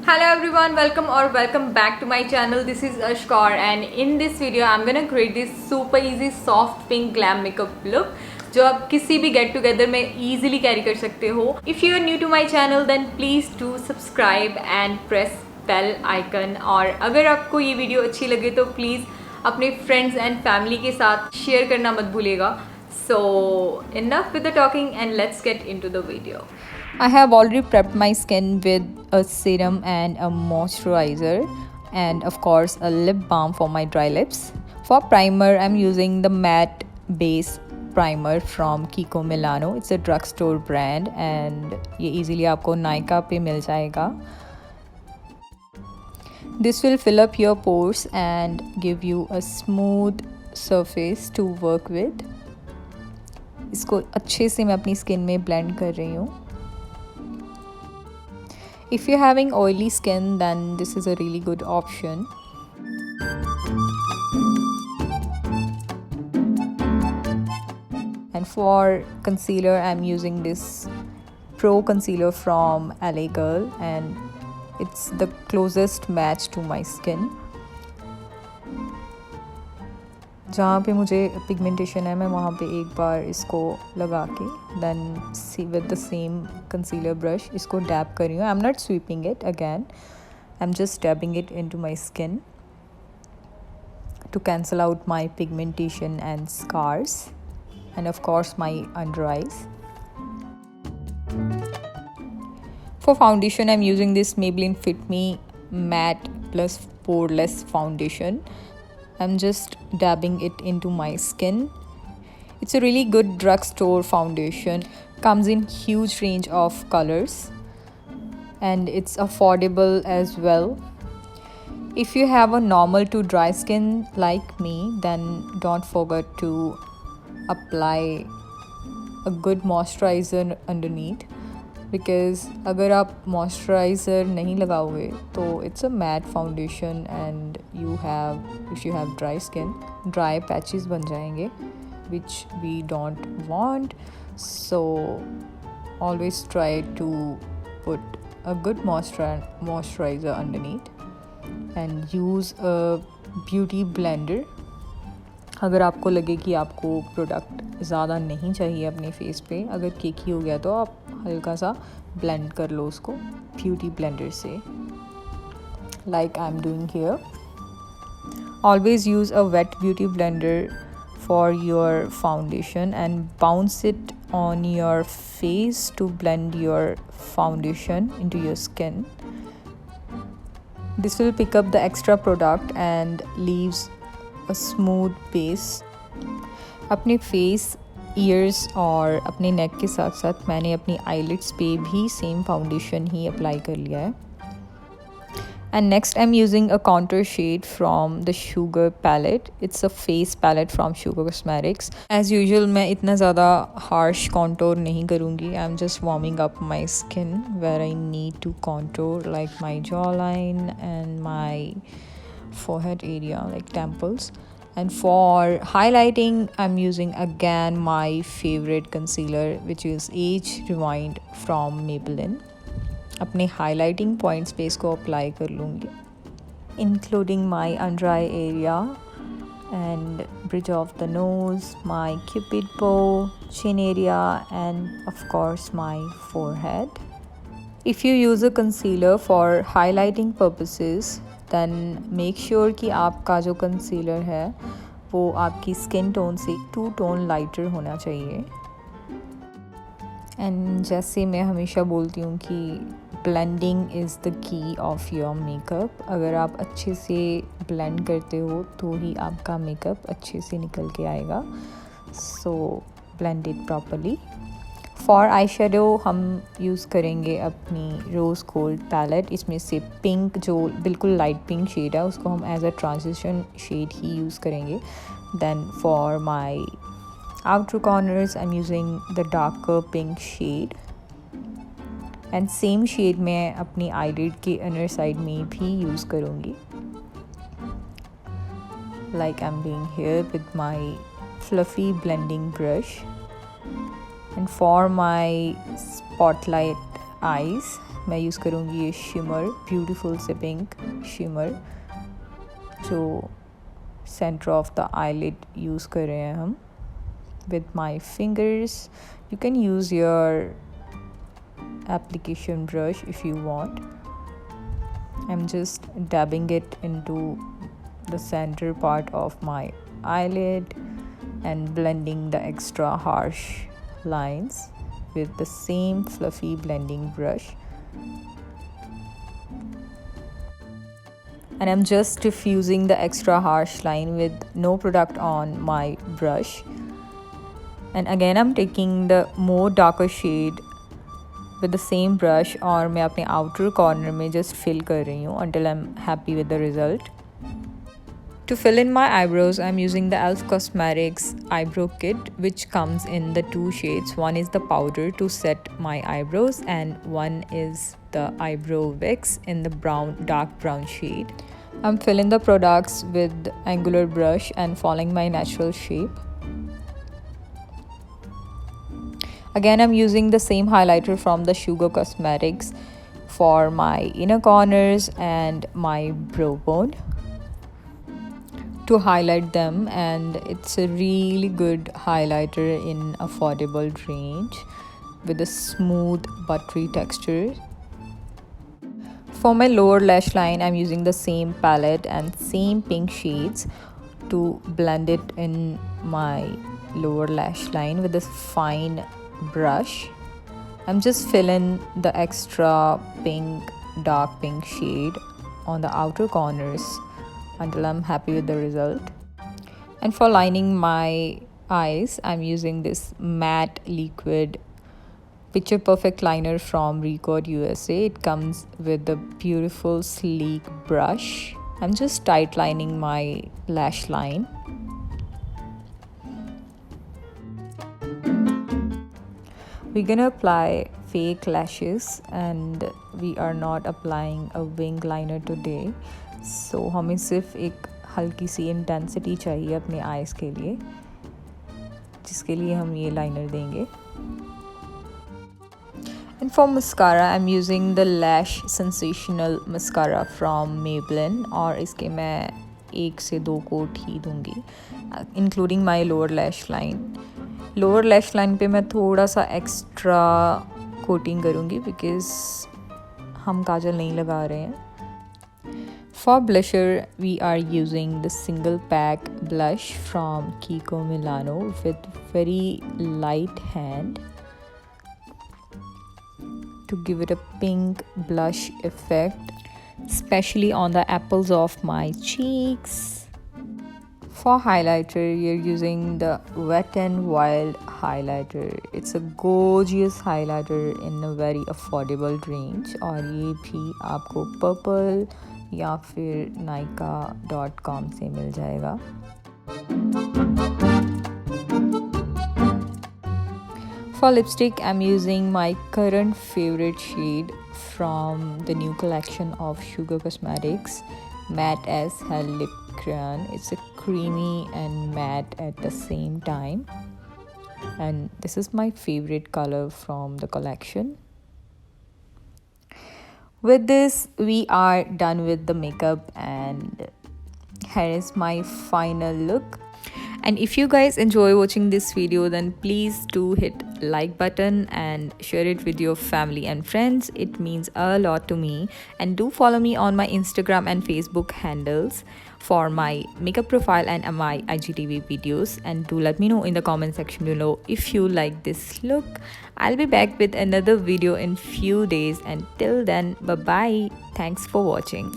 Hello everyone, welcome back to my channel. This is Ashkar and in this video I'm gonna create this super easy soft pink glam makeup look जो आप किसी भी get together में easily carry कर सकते हो. If you are new to my channel then please do subscribe and press bell icon. और अगर आपको ये वीडियो अच्छी लगे तो प्लीज़ अपने friends and family के साथ share करना मत भूलिएगा. So enough with the talking and let's get into the video. I have already prepped my skin with a serum and a moisturizer and of course a lip balm for my dry lips. For primer, I'm using the matte base primer from Kiko Milano. It's a drugstore brand and ये easily आपको Nykaa पे मिल जाएगा. This will fill up your pores and give you a smooth surface to work with. इसको अच्छे से मैं अपनी skin में blend कर रही हूँ. If you're having oily skin, then this is a really good option. And for concealer, I'm using this Pro Concealer from LA Girl and it's the closest match to my skin. जहाँ पे मुझे pigmentation है मैं वहाँ पे एक बार इसको लगा के then with the same concealer brush इसको डैब कर रही हूँ. I am not sweeping it again, I am just dabbing it into my skin to cancel out my pigmentation and scars and of course my under eyes. For foundation I'm using this Maybelline Fit Me Matte Plus Poreless Foundation. I'm just dabbing it into my skin. It's a really good drugstore foundation. Comes in huge range of colors and it's affordable as well. If you have a normal to dry skin like me, then don't forget to apply a good moisturizer underneath. Because अगर आप moisturizer नहीं लगाओगे तो it's a matte foundation and if you have dry skin, dry patches बन जाएंगे which we don't want. So always try to put a good moisturizer underneath and use a beauty blender. अगर आपको लगे कि आपको प्रोडक्ट ज़्यादा नहीं चाहिए अपने फेस पे, अगर केकी हो गया तो आप हल्का सा ब्लेंड कर लो उसको ब्यूटी ब्लेंडर से, like I am doing here. Always use a wet beauty blender for your foundation and bounce it on your face to blend your foundation into your skin. This will pick up the extra product and leaves a smooth base. अपने face, years और अपने नेक के साथ साथ मैंने अपनी eyelids पे भी सेम फाउंडेशन ही अप्लाई कर लिया है. And next I'm using a contour shade from the Sugar palette. It's a face palette from Sugar Cosmetics. As usual मैं इतना ज़्यादा harsh contour नहीं करूँगी. I'm just warming up my skin where I need to contour like my jawline and my forehead area like temples. And for highlighting I'm using again my favorite concealer which is Age Rewind from Maybelline. अपने highlighting points पे इसको apply कर लूँगी, including my under eye area and bridge of the nose, my cupid bow, chin area and of course my forehead. If you use a concealer for highlighting purposes then make sure कि आपका जो concealer है वो आपकी skin tone से 2 tone lighter होना चाहिए. And जैसे मैं हमेशा बोलती हूँ कि blending is the key of your makeup. अगर आप अच्छे से ब्लेंड करते हो तो ही आपका मेकअप अच्छे से निकल के आएगा. So blend it properly. For eye shadow हम यूज़ करेंगे अपनी रोज़ गोल्ड पैलेट. इसमें से पिंक जो बिल्कुल लाइट पिंक शेड है उसको हम एज अ ट्रांजिशन शेड ही यूज़ करेंगे. Then for my outer corners I'm using the darker pink shade and same shade मैं अपनी eyelid के inner side में भी use करूँगी like I'm doing here with my fluffy blending brush. And for my spotlight eyes मैं use करूँगी ये shimmer, beautiful से पिंक शिमर जो centre of the eyelid use कर रहे हैं हम with my fingers. You can use your application brush if you want. I'm just dabbing it into the center part of my eyelid and blending the extra harsh lines with the same fluffy blending brush. And I'm just diffusing the extra harsh line with no product on my brush. And again I'm taking the more darker shade with the same brush और मैं अपने outer corner में just fill कर रही हूँ until I'm happy with the result. To fill in my eyebrows, I'm using the e.l.f. Cosmetics eyebrow kit, which comes in the 2 shades. One is the powder to set my eyebrows and one is the eyebrow wax in the dark brown shade. I'm filling the products with the angular brush and following my natural shape. Again, I'm using the same highlighter from the Sugar Cosmetics for my inner corners and my brow bone to highlight them, and it's a really good highlighter in affordable range with a smooth buttery texture. For my lower lash line, I'm using the same palette and same pink shades to blend it in my lower lash line with this fine brush. I'm just filling the extra dark pink shade on the outer corners until I'm happy with the result. And for lining my eyes, I'm using this matte liquid Picture Perfect liner from Record USA. It comes with a beautiful sleek brush. I'm just tight lining my lash line. We're gonna apply fake lashes and we are not applying a wing liner today. So हमें सिर्फ एक हल्की सी intensity चाहिए अपने eyes के लिए, जिसके लिए हम ये लाइनर देंगे. And for mascara, I'm using the Lash Sensational Mascara from Maybelline और इसके मैं 1 से 2 कोट ही दूंगी, including my lower lash line. Lower lash line पे मैं थोड़ा सा एक्स्ट्रा कोटिंग करूँगी because हम काजल नहीं लगा रहे हैं. For blusher, we are using the single pack blush from Kiko Milano with very light hand to give it a pink blush effect, especially on the apples of my cheeks. For highlighter, you're using the Wet n Wild highlighter. It's a gorgeous highlighter in a very affordable range और ये भी आपको Purple या फिर Nykaa.com से मिल जाएगा. For lipstick, I'm using my current favorite shade from the new collection of Sugar Cosmetics, Matte as Hell Lip Crayon. It's a creamy and matte at the same time, and this is my favorite color from the collection. With this, we are done with the makeup and here is my final look. And if you guys enjoy watching this video, then please do hit like button and share it with your family and friends. It means a lot to me. And do follow me on my Instagram and Facebook handles for my makeup profile and my IGTV videos. And do let me know in the comment section below if you like this look. I'll be back with another video in few days, and till then, bye bye. Thanks for watching.